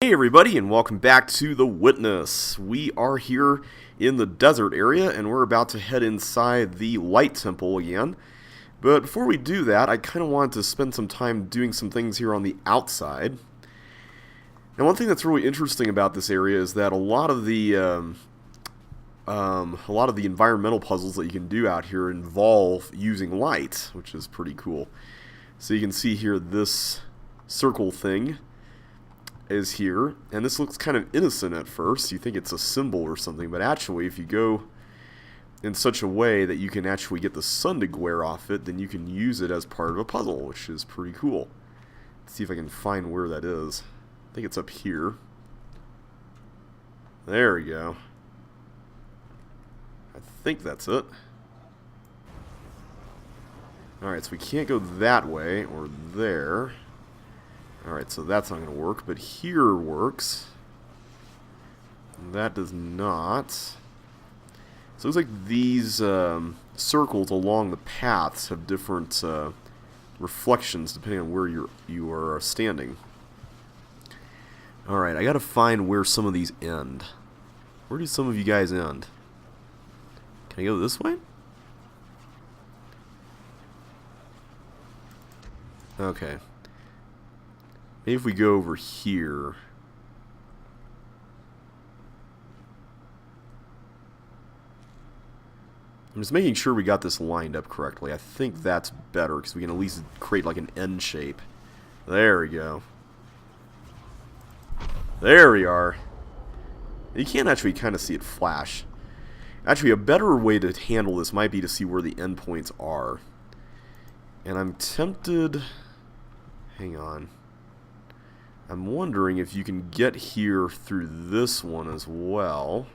Hey everybody, and welcome back to The Witness. We are here in the desert area and we're about to head inside the light temple again. But before we do that, I kind of wanted to spend some time doing some things here on the outside. And one thing that's really interesting about this area is that a lot of the environmental puzzles that you can do out here involve using light, which is pretty cool. So you can see here this circle thing is here, and this looks kind of innocent at first. You think it's a symbol or something, but actually if you go in such a way that you can actually get the sun to glare off it, then you can use it as part of a puzzle, which is pretty cool. Let's see if I can find where that is. I think it's up here. There we go. I think that's it. Alright, so we can't go that way or there. Alright, so that's not going to work, but here works. That does not. So it looks like these circles along the paths have different reflections depending on where you are standing. Alright, I got to find where some of these end. Where do some of you guys end? Can I go this way? Okay. Maybe if we go over here. I'm just making sure we got this lined up correctly. I think that's better because we can at least create like an N shape. There we go. There we are. You can't actually kind of see it flash. Actually, a better way to handle this might be to see where the endpoints are. And I'm tempted... Hang on. I'm wondering if you can get here through this one as well.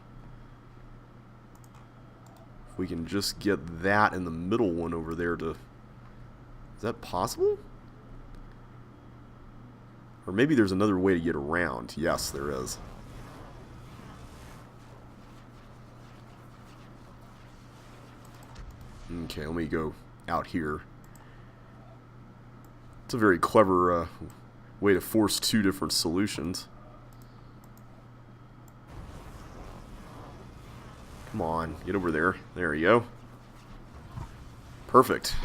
If we can just get that in the middle one over there to... Is that possible? Or maybe there's another way to get around. Yes, there is. Okay, let me go out here. It's a very clever way to force two different solutions. Come on, get over there. There you go. Perfect.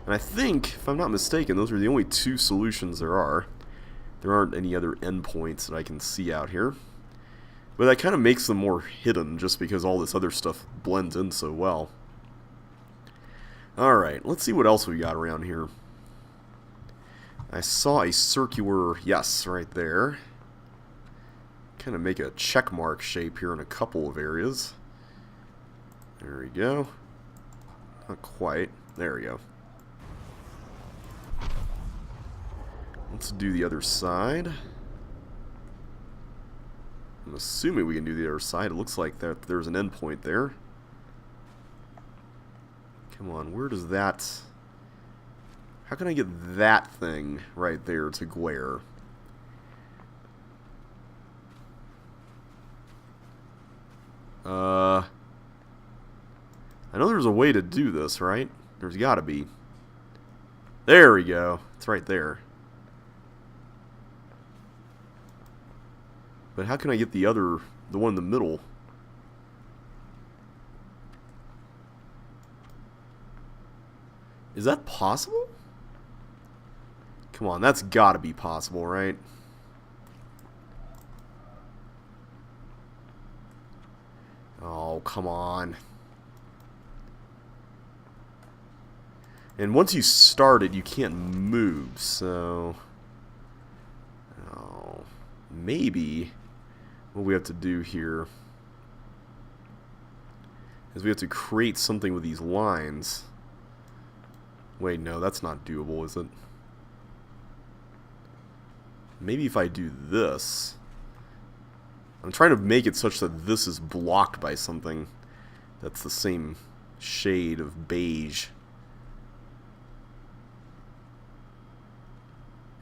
And I think, if I'm not mistaken, those are the only two solutions there are. There aren't any other endpoints that I can see out here. But that kind of makes them more hidden just because all this other stuff blends in so well. Alright, let's see what else we got around here. I saw a circular, yes, right there. Kind of make a check mark shape here in a couple of areas. There we go. Not quite. There we go. Let's do the other side. I'm assuming we can do the other side. It looks like that there's an endpoint there. Come on, where does that... How can I get that thing right there to glare? I know there's a way to do this, right? There's gotta be. There we go. It's right there. But how can I get the one in the middle? Is that possible? Come on, that's gotta be possible, right? Oh, come on. And once you start it, you can't move, so... Oh, maybe what we have to do here is we have to create something with these lines. Wait, no, that's not doable, is it? Maybe if I do this... I'm trying to make it such that this is blocked by something that's the same shade of beige.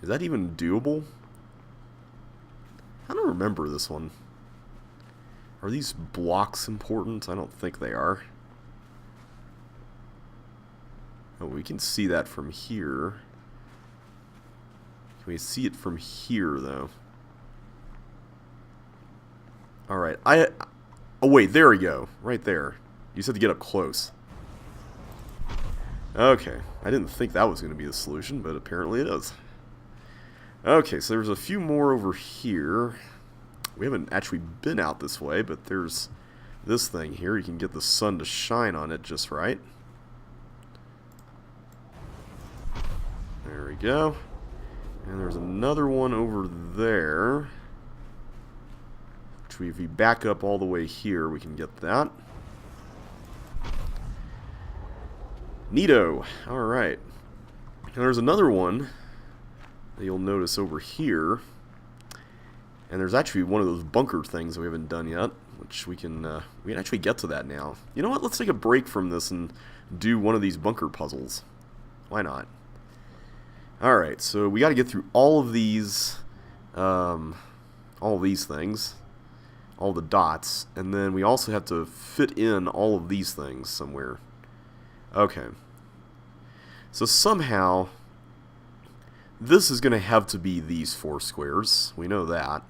Is that even doable? I don't remember this one. Are these blocks important? I don't think they are. Oh, we can see that from here. Can we see it from here, though? Alright, oh wait, there we go. Right there. You said to get up close. Okay, I didn't think that was going to be the solution, but apparently it is. Okay, so there's a few more over here. We haven't actually been out this way, but there's this thing here. You can get the sun to shine on it just right. There we go. And there's another one over there. Which if we back up all the way here, we can get that. Neato. Alright. Now there's another one that you'll notice over here. And there's actually one of those bunker things that we haven't done yet, which we can actually get to that now. You know what? Let's take a break from this and do one of these bunker puzzles. Why not? Alright, so we got to get through all of these things, all the dots, and then we also have to fit in all of these things somewhere. Okay. So somehow this is going to have to be these 4 squares. We know that.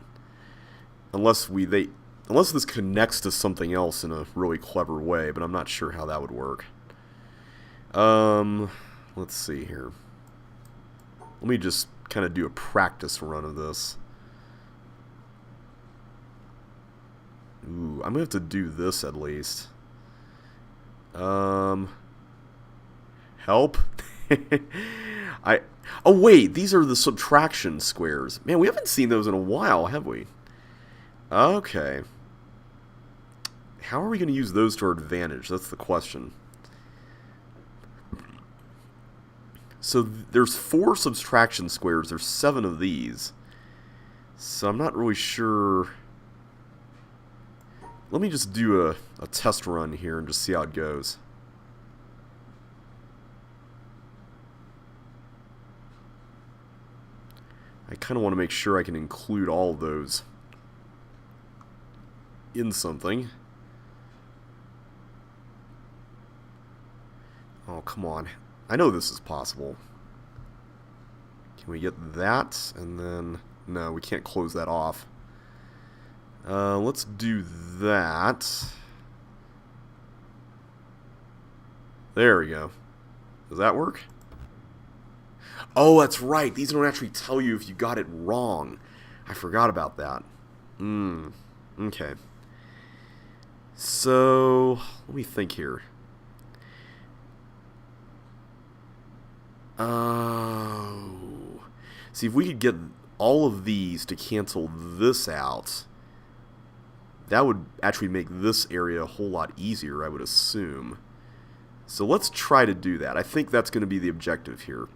Unless this connects to something else in a really clever way, but I'm not sure how that would work. Let's see here. Let me just kind of do a practice run of this. Ooh, I'm going to have to do this at least. Help? Oh wait, these are the subtraction squares. Man, we haven't seen those in a while, have we? Okay. How are we going to use those to our advantage? That's the question. So there's 4 subtraction squares. There's 7 of these. So I'm not really sure. Let me just do a test run here and just see how it goes. I kind of want to make sure I can include all of those in something. Oh, come on. I know this is possible. Can we get that? And then... no, we can't close that off. Let's do that. There we go. Does that work? Oh, that's right. These don't actually tell you if you got it wrong. I forgot about that. Okay. So, let me think here. Oh. See, if we could get all of these to cancel this out, that would actually make this area a whole lot easier, I would assume. So let's try to do that. I think that's going to be the objective here.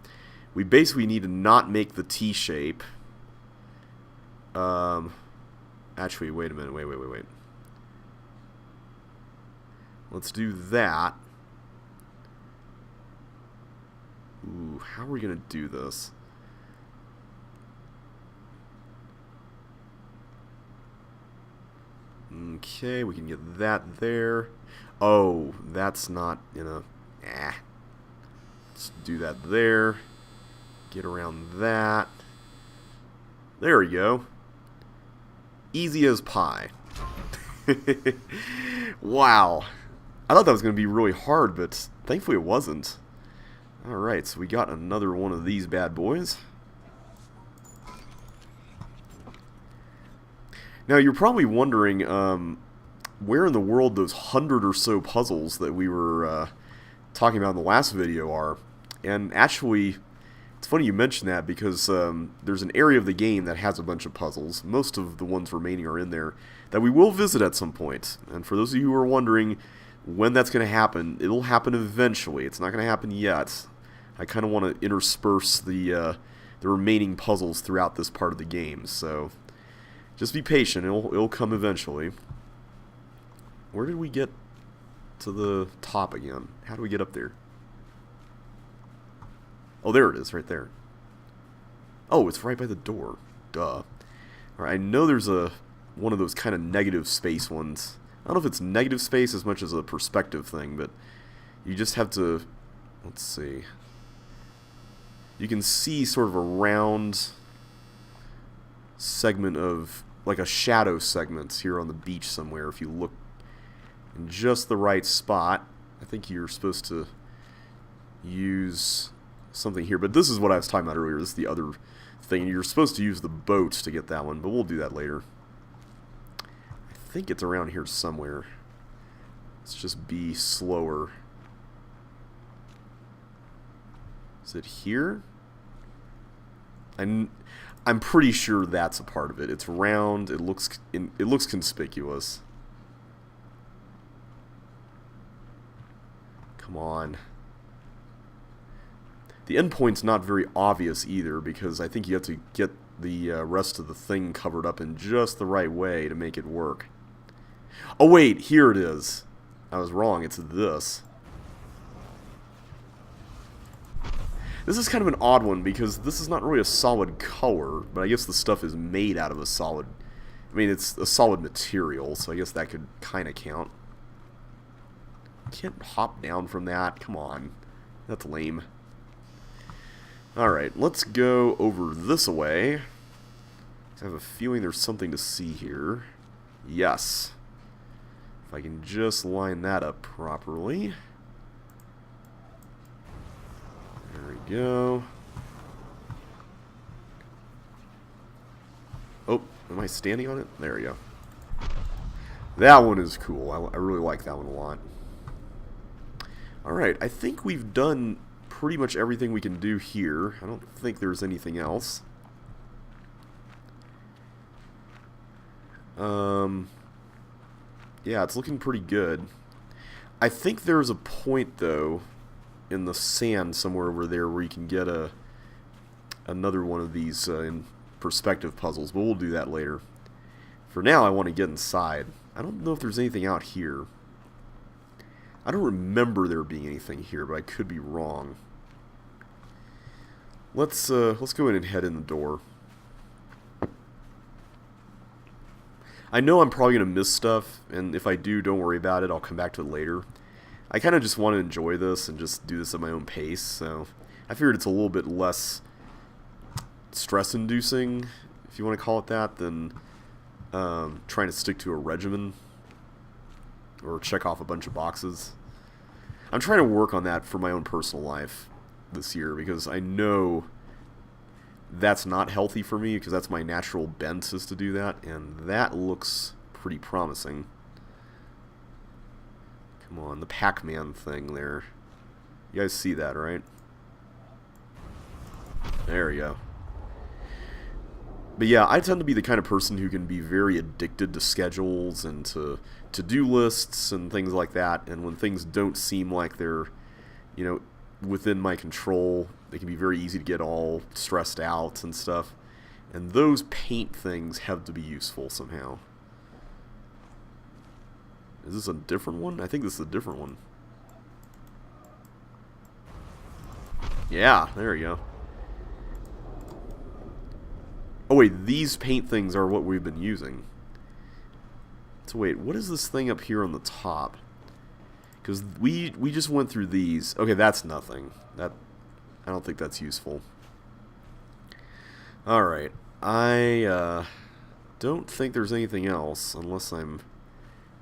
We basically need to not make the T shape. Actually, wait a minute. Wait. Let's do that. Ooh, how are we going to do this? Okay, we can get that there. Oh, that's not in a... Let's do that there. Get around that. There we go. Easy as pie. Wow. I thought that was going to be really hard, but thankfully it wasn't. Alright, so we got another one of these bad boys. Now, you're probably wondering where in the world those 100 or so puzzles that we were talking about in the last video are. And actually, it's funny you mention that because there's an area of the game that has a bunch of puzzles. Most of the ones remaining are in there that we will visit at some point. And for those of you who are wondering when that's going to happen, it'll happen eventually. It's not going to happen yet. I kind of want to intersperse the remaining puzzles throughout this part of the game. So just be patient. It'll come eventually. Where did we get to the top again? How do we get up there? Oh, there it is, right there. Oh, it's right by the door. Duh. Alright, I know there's one of those kind of negative space ones. I don't know if it's negative space as much as a perspective thing, but you just have to... let's see. You can see sort of a round segment of like a shadow segment here on the beach somewhere. If you look in just the right spot, I think you're supposed to use something here. But this is what I was talking about earlier. This is the other thing. You're supposed to use the boat to get that one, but we'll do that later. I think it's around here somewhere. Let's just be slower. Is it here? I'm pretty sure that's a part of it. It's round. It looks conspicuous. Come on. The endpoint's not very obvious either, because I think you have to get the rest of the thing covered up in just the right way to make it work. Oh wait, here it is. I was wrong. It's this. This is kind of an odd one because this is not really a solid color, but I guess the stuff is made out of a solid... I mean, it's a solid material, so I guess that could kind of count. Can't hop down from that. Come on. That's lame. Alright, let's go over this way. I have a feeling there's something to see here. Yes. If I can just line that up properly. There we go. Oh, am I standing on it? There we go. That one is cool. I really like that one a lot. Alright, I think we've done pretty much everything we can do here. I don't think there's anything else. Yeah, it's looking pretty good. I think there's a point, though, in the sand somewhere over there where you can get another one of these in perspective puzzles, but we'll do that later. For now, I want to get inside. I don't know if there's anything out here. I don't remember there being anything here, but I could be wrong. Let's go in and head in the door. I know I'm probably going to miss stuff, and if I do, don't worry about it. I'll come back to it later. I kind of just want to enjoy this and just do this at my own pace, so I figured it's a little bit less stress-inducing, if you want to call it that, than trying to stick to a regimen or check off a bunch of boxes. I'm trying to work on that for my own personal life this year, because I know that's not healthy for me, because that's my natural bent is to do that, and that looks pretty promising. Come on, the Pac-Man thing there. You guys see that, right? There we go. But yeah, I tend to be the kind of person who can be very addicted to schedules and to to-do lists and things like that, and when things don't seem like they're, you know, within my control, they can be very easy to get all stressed out and stuff. And those paint things have to be useful somehow. Is this a different one? I think this is a different one. Yeah, there we go. Oh wait, these paint things are what we've been using. So wait, what is this thing up here on the top? Because we just went through these. Okay, that's nothing. I don't think that's useful. Alright, I don't think there's anything else, unless I'm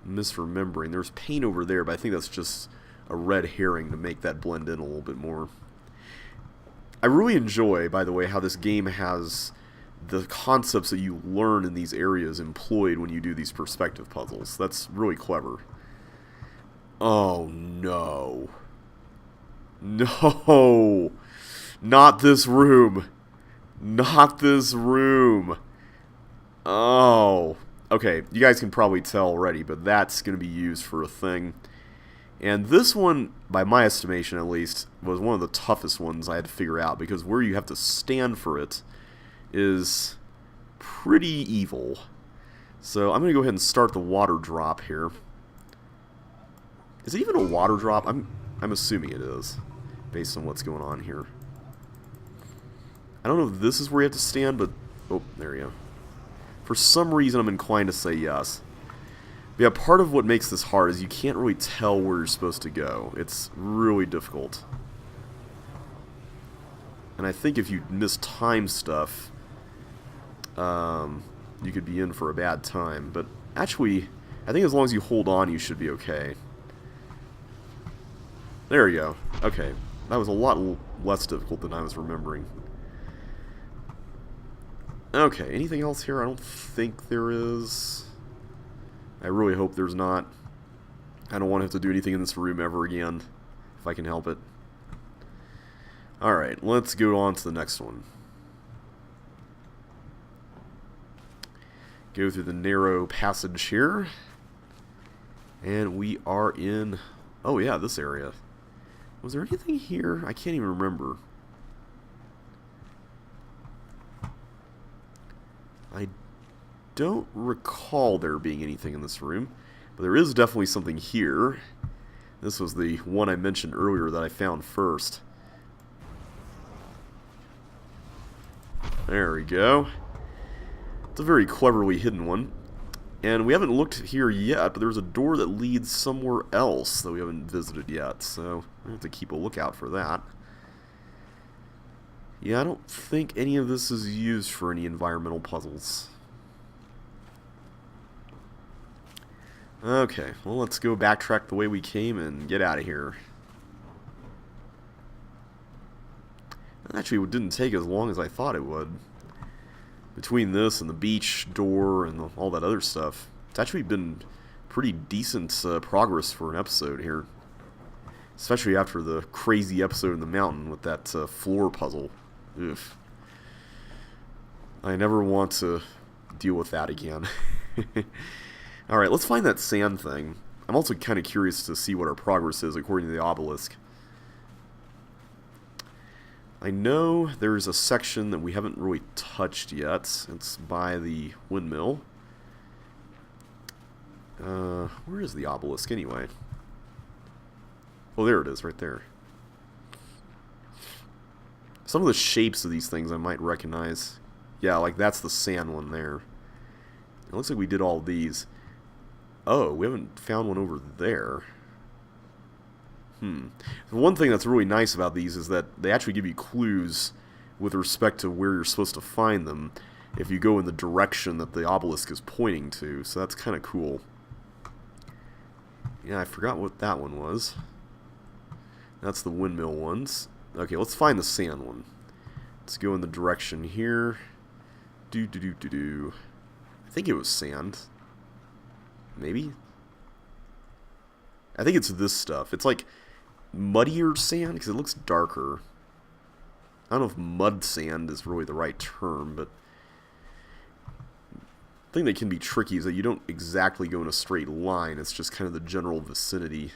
misremembering. There's paint over there, but I think that's just a red herring to make that blend in a little bit more. I really enjoy, by the way, how this game has the concepts that you learn in these areas employed when you do these perspective puzzles. That's really clever. Oh, no. No! Not this room! Not this room! Oh. Okay, you guys can probably tell already, but that's going to be used for a thing. And this one, by my estimation at least, was one of the toughest ones I had to figure out, because where you have to stand for it is pretty evil. So I'm going to go ahead and start the water drop here. Is it even a water drop? I'm assuming it is, based on what's going on here. I don't know if this is where you have to stand, but... Oh, there you go. For some reason, I'm inclined to say yes. But yeah, part of what makes this hard is you can't really tell where you're supposed to go. It's really difficult. And I think if you mistime stuff, you could be in for a bad time. But actually, I think as long as you hold on, you should be okay. There you go. Okay. That was a lot less difficult than I was remembering. Okay, anything else here? I don't think there is. I really hope there's not. I don't want to have to do anything in this room ever again, if I can help it. Alright, let's go on to the next one. Go through the narrow passage here. And we are in... Oh yeah, this area. Was there anything here? I can't even remember. I don't recall there being anything in this room. But there is definitely something here. This was the one I mentioned earlier that I found first. There we go. It's a very cleverly hidden one. And we haven't looked here yet, but there's a door that leads somewhere else that we haven't visited yet. So we have to keep a lookout for that. Yeah, I don't think any of this is used for any environmental puzzles. Okay, well let's go backtrack the way we came and get out of here. Actually, it didn't take as long as I thought it would. Between this and the beach door and all that other stuff, it's actually been pretty decent progress for an episode here. Especially after the crazy episode in the mountain with that floor puzzle. Oof. I never want to deal with that again. Alright, let's find that sand thing. I'm also kind of curious to see what our progress is according to the obelisk. I know there's a section that we haven't really touched yet. It's by the windmill. Where is the obelisk anyway? Oh, there it is, right there. Some of the shapes of these things I might recognize. Yeah, like that's the sand one there. It looks like we did all these. Oh, we haven't found one over there. The one thing that's really nice about these is that they actually give you clues with respect to where you're supposed to find them if you go in the direction that the obelisk is pointing to, so that's kind of cool. Yeah, I forgot what that one was. That's the windmill ones. Okay, let's find the sand one. Let's go in the direction here. I think it was sand. Maybe? I think it's this stuff. It's like muddier sand because it looks darker. I don't know if mud sand is really the right term, but the thing that can be tricky is that you don't exactly go in a straight line. It's just kind of the general vicinity.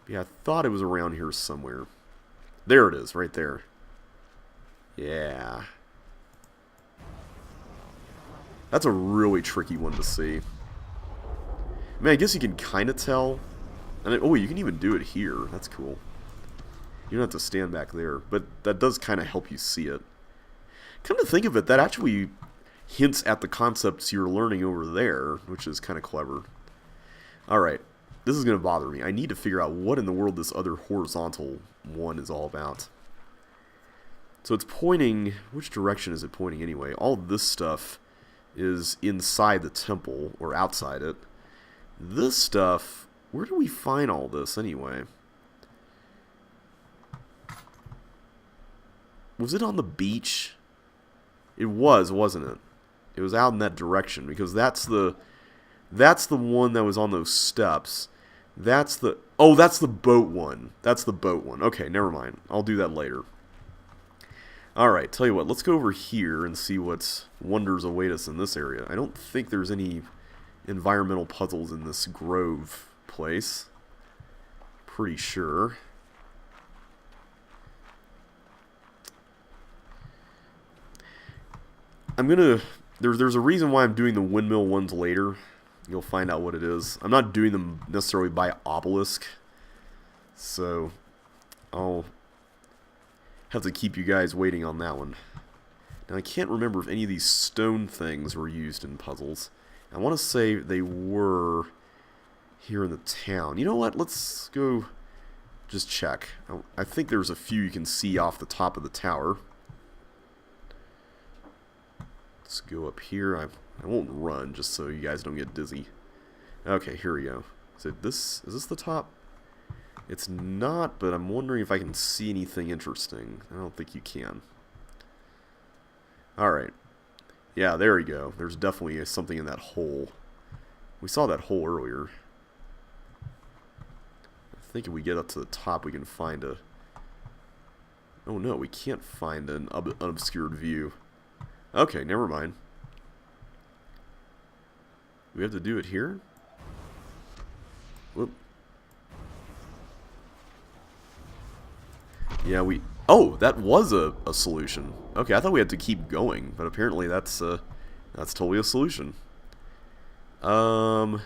Yeah, I thought it was around here somewhere. There it is, right there. Yeah. That's a really tricky one to see. I mean, I guess you can kind of tell. And oh, you can even do it here. That's cool. You don't have to stand back there. But that does kind of help you see it. Come to think of it, that actually hints at the concepts you're learning over there, which is kind of clever. Alright, this is going to bother me. I need to figure out what in the world this other horizontal one is all about. So it's pointing... Which direction is it pointing anyway? All this stuff is inside the temple, or outside it. This stuff... Where do we find all this anyway? Was it on the beach? It was, wasn't it? It was out in that direction, because that's the one that was on those steps. That's the... Oh, that's the boat one. That's the boat one. Okay, never mind. I'll do that later. Alright, tell you what, let's go over here and see what wonders await us in this area. I don't think there's any environmental puzzles in this grove place. Pretty sure. I'm gonna... There's a reason why I'm doing the windmill ones later. You'll find out what it is. I'm not doing them necessarily by obelisk. So, I'll have to keep you guys waiting on that one. Now, I can't remember if any of these stone things were used in puzzles. I want to say they were here in the town. You know what? Let's go just check. I think there's a few you can see off the top of the tower. Let's go up here. I won't run just so you guys don't get dizzy. Okay, here we go. Is this the top? It's not, but I'm wondering if I can see anything interesting. I don't think you can. Alright. Yeah, there we go. There's definitely something in that hole. We saw that hole earlier. I think if we get up to the top, we can find a... Oh no, we can't find an unobscured view. Okay, never mind. We have to do it here? Whoop. Yeah, we... Oh, that was a solution. Okay, I thought we had to keep going, but apparently that's totally a solution. Yeah,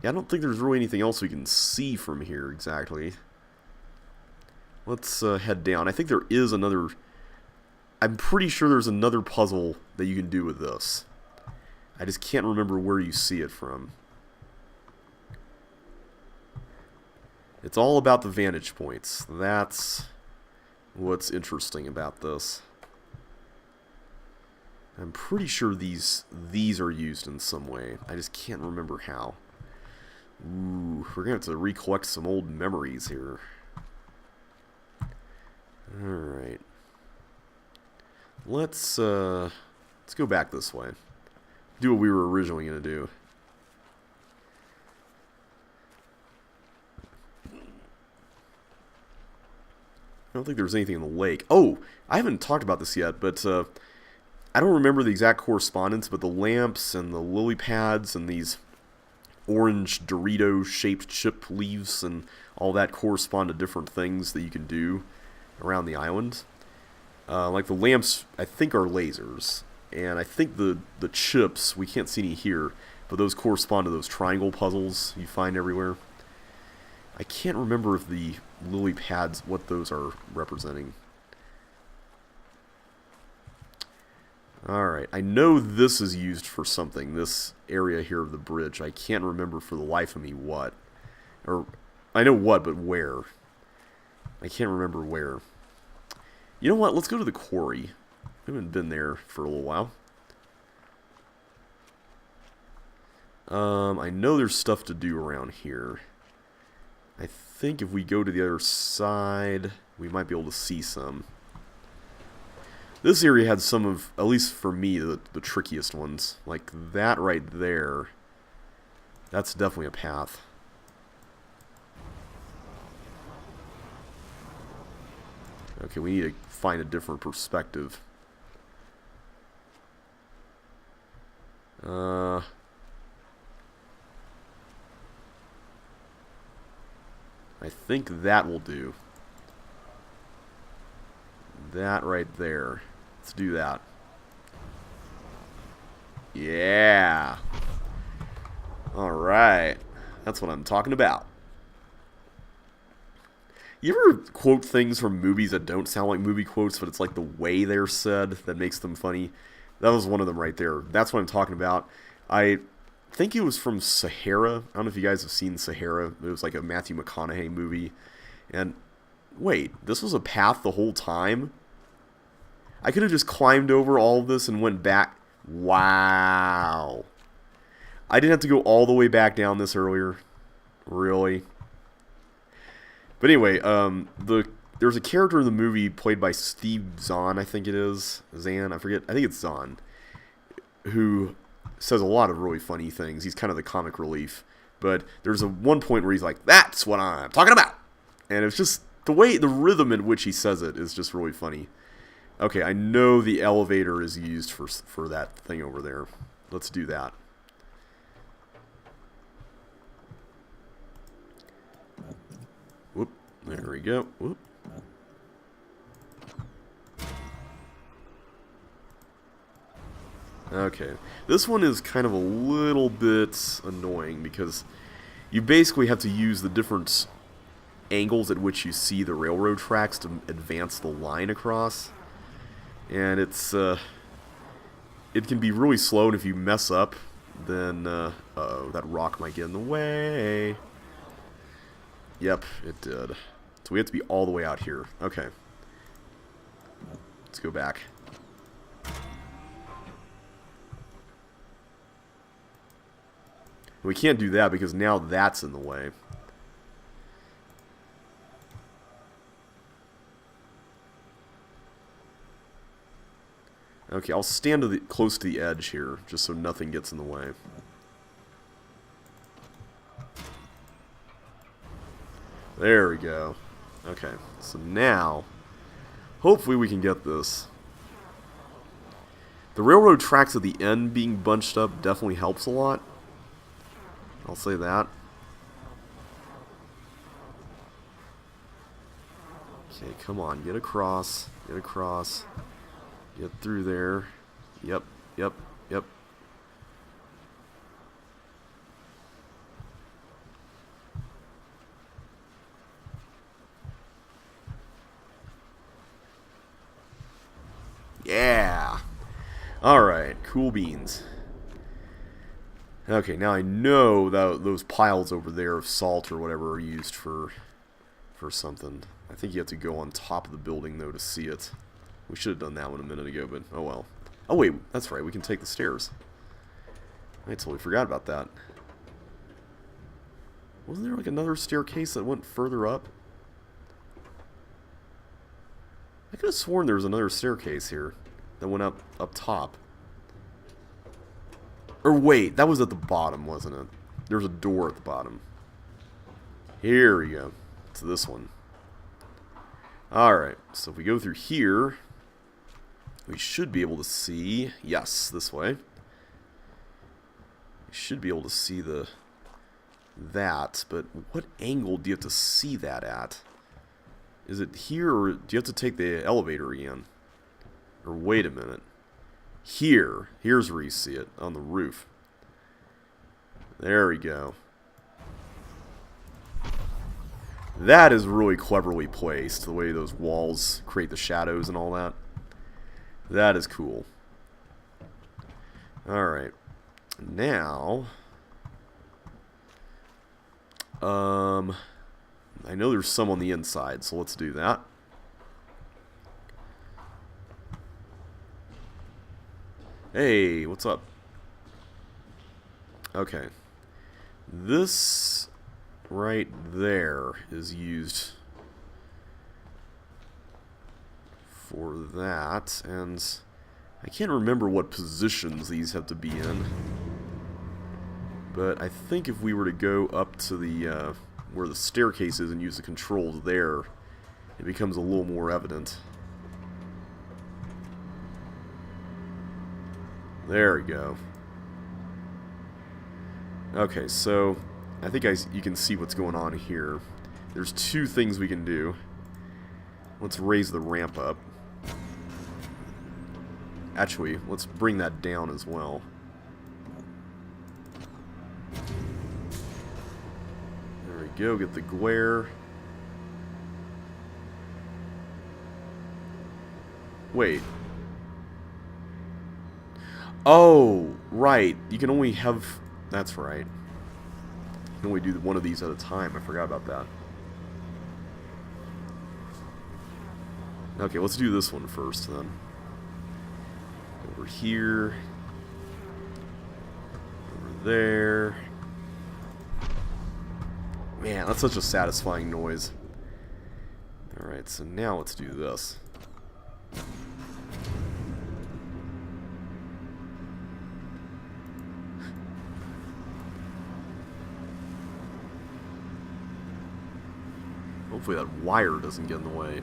I don't think there's really anything else we can see from here exactly. Let's head down. I think there is another... I'm pretty sure there's another puzzle that you can do with this. I just can't remember where you see it from. It's all about the vantage points. That's what's interesting about this. I'm pretty sure these are used in some way. I just can't remember how. Ooh, we're gonna have to recollect some old memories here. Alright. Let's go back this way. Do what we were originally gonna do. I don't think there's anything in the lake. Oh, I haven't talked about this yet, but I don't remember the exact correspondence, but the lamps and the lily pads and these orange Dorito-shaped chip leaves and all that correspond to different things that you can do around the island. Like the lamps, I think, are lasers, and I think the chips, we can't see any here, but those correspond to those triangle puzzles you find everywhere. I can't remember if the lily pads, what those are representing. Alright, I know this is used for something, this area here of the bridge. I can't remember for the life of me what. Or, I know what, but where. I can't remember where. You know what, let's go to the quarry. We haven't been there for a little while. I know there's stuff to do around here. I think if we go to the other side, we might be able to see some. This area had some of, at least for me, the trickiest ones. Like that right there. That's definitely a path. Okay, we need to find a different perspective. I think that will do. That right there. Let's do that. Yeah. Alright. That's what I'm talking about. You ever quote things from movies that don't sound like movie quotes, but it's like the way they're said that makes them funny? That was one of them right there. That's what I'm talking about. I think it was from Sahara. I don't know if you guys have seen Sahara. It was like a Matthew McConaughey movie. And wait, this was a path the whole time? I could have just climbed over all of this and went back. Wow. I didn't have to go all the way back down this earlier. Really? But anyway, there's a character in the movie played by Steve Zahn, I think it is. Zahn, I forget. I think it's Zahn. Who says a lot of really funny things. He's kind of the comic relief. But there's one point where he's like, "That's what I'm talking about!" And it's just, the rhythm in which he says it is just really funny. Okay, I know the elevator is used for that thing over there. Let's do that. Whoop, there we go. Whoop. Okay, this one is kind of a little bit annoying because you basically have to use the different angles at which you see the railroad tracks to advance the line across. And it's, it can be really slow, and if you mess up, then, uh-oh, that rock might get in the way. Yep, it did. So we have to be all the way out here. Okay. Let's go back. We can't do that because now that's in the way. Okay, I'll stand close to the edge here, just so nothing gets in the way. There we go. Okay, so now, hopefully we can get this. The railroad tracks at the end being bunched up definitely helps a lot. I'll say that. Okay, come on, get across, get across. Get through there. Yep, yep, yep. Yeah! Alright, cool beans. Okay, now I know that those piles over there of salt or whatever are used for something. I think you have to go on top of the building, though, to see it. We should have done that one a minute ago, but oh well. Oh wait, that's right, we can take the stairs. I totally forgot about that. Wasn't there like another staircase that went further up? I could have sworn there was another staircase here that went up top. Or wait, that was at the bottom, wasn't it? There was a door at the bottom. Here we go. It's this one. Alright, so if we go through here, we should be able to see, yes, this way. We should be able to see that, but what angle do you have to see that at? Is it here, or do you have to take the elevator again? Or wait a minute. Here's where you see it, on the roof. There we go. That is really cleverly placed, the way those walls create the shadows and all that. That is cool. Alright. Now, I know there's some on the inside, so let's do that. Hey, what's up? Okay. This right there is used for that, and I can't remember what positions these have to be in, but I think if we were to go up to the where the staircase is and use the controls there, it becomes a little more evident. There we go. Okay, so I think you can see what's going on here. There's two things we can do. Let's raise the ramp up. Actually, let's bring that down as well. There we go, get the glare. Wait. Oh, right. You can only have... That's right. You can only do one of these at a time. I forgot about that. Okay, let's do this one first then. Over here. Over there. Man, that's such a satisfying noise. Alright, so now let's do this. Hopefully that wire doesn't get in the way.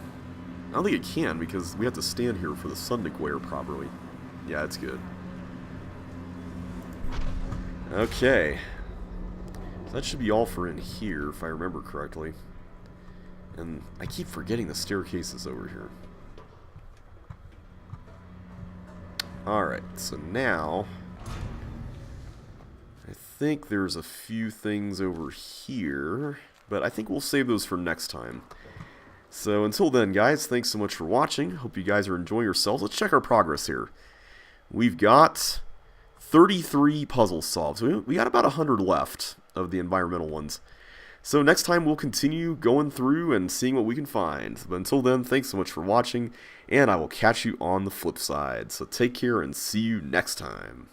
I don't think it can, because we have to stand here for the sun to glare properly. Yeah, it's good. Okay. So that should be all for in here, if I remember correctly. And I keep forgetting the staircase is over here. Alright, so now... I think there's a few things over here, but I think we'll save those for next time. So until then, guys, thanks so much for watching. Hope you guys are enjoying yourselves. Let's check our progress here. We've got 33 puzzles solved. So we got about 100 left of the environmental ones. So next time we'll continue going through and seeing what we can find. But until then, thanks so much for watching, and I will catch you on the flip side. So take care and see you next time.